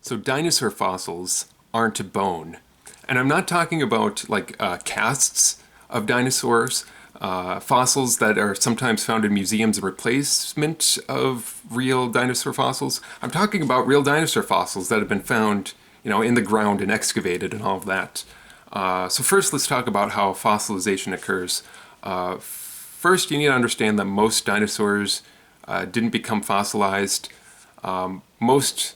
So dinosaur fossils aren't a bone. And I'm not talking about like casts of dinosaurs, fossils that are sometimes found in museums in replacement of real dinosaur fossils. I'm talking about real dinosaur fossils that have been found, in the ground and excavated and all of that. So first, let's talk about how fossilization occurs. First, you need to understand that most dinosaurs didn't become fossilized. Most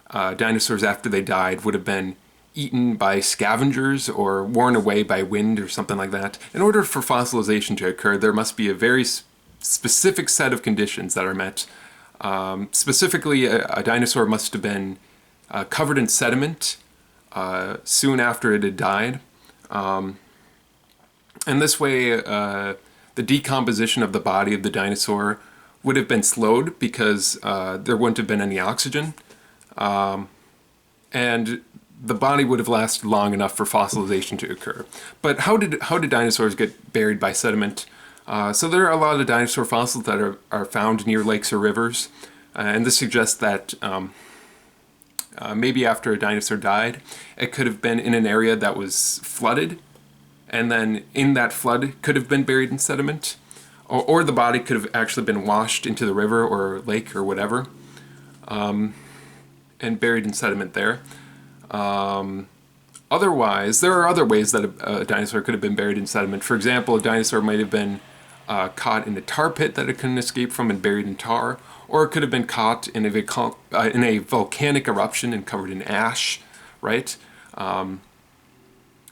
dinosaurs after they died would have been eaten by scavengers or worn away by wind or something like that. In order for fossilization to occur, there must be a very specific set of conditions that are met. Specifically, a dinosaur must have been covered in sediment soon after it had died. And this way, the decomposition of the body of the dinosaur would have been slowed because there wouldn't have been any oxygen. And the body would have lasted long enough for fossilization to occur. But how did dinosaurs get buried by sediment? So there are a lot of dinosaur fossils that are found near lakes or rivers, and this suggests that maybe after a dinosaur died, it could have been in an area that was flooded, and then in that flood could have been buried in sediment, or the body could have actually been washed into the river or lake or whatever, and buried in sediment there. Otherwise, there are other ways that a dinosaur could have been buried in sediment. For example, a dinosaur might have been caught in a tar pit that it couldn't escape from and buried in tar, or it could have been caught in a volcanic eruption and covered in ash, right?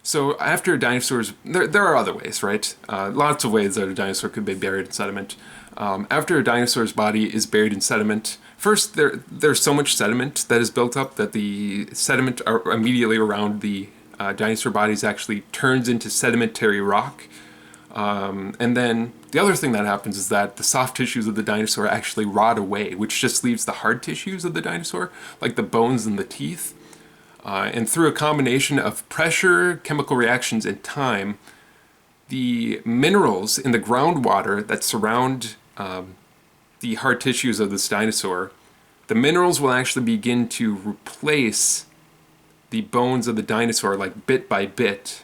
So after dinosaurs, there are other ways, right? Lots of ways that a dinosaur could be buried in sediment. After a dinosaur's body is buried in sediment, first there's so much sediment that is built up that the sediment immediately around the dinosaur bodies actually turns into sedimentary rock. And then the other thing that happens is that the soft tissues of the dinosaur actually rot away, which just leaves the hard tissues of the dinosaur, like the bones and the teeth. And through a combination of pressure, chemical reactions, and time, the minerals in the groundwater that surround the hard tissues of this dinosaur, the minerals will actually begin to replace the bones of the dinosaur like bit by bit.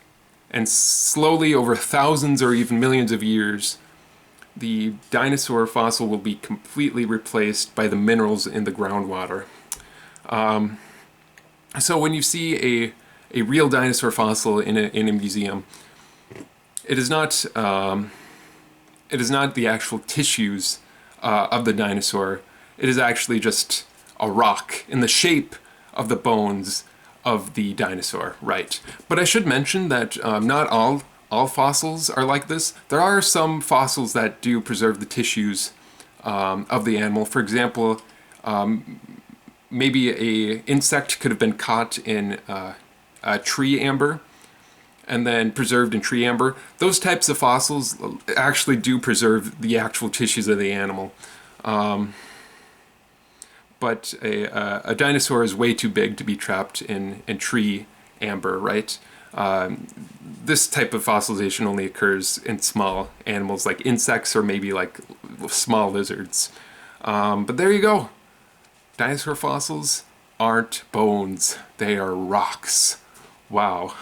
And slowly, over thousands or even millions of years, the dinosaur fossil will be completely replaced by the minerals in the groundwater. So when you see a real dinosaur fossil in a museum, it is not the actual tissues of the dinosaur. It is actually just a rock in the shape of the bones of the dinosaur, right? But I should mention that not all fossils are like this. There are some fossils that do preserve the tissues of the animal. For example, maybe a insect could have been caught in a tree amber and then preserved in tree amber. Those types of fossils actually do preserve the actual tissues of the animal. But a dinosaur is way too big to be trapped in tree amber, right? This type of fossilization only occurs in small animals like insects or maybe like small lizards. But there you go. Dinosaur fossils aren't bones, they are rocks. Wow.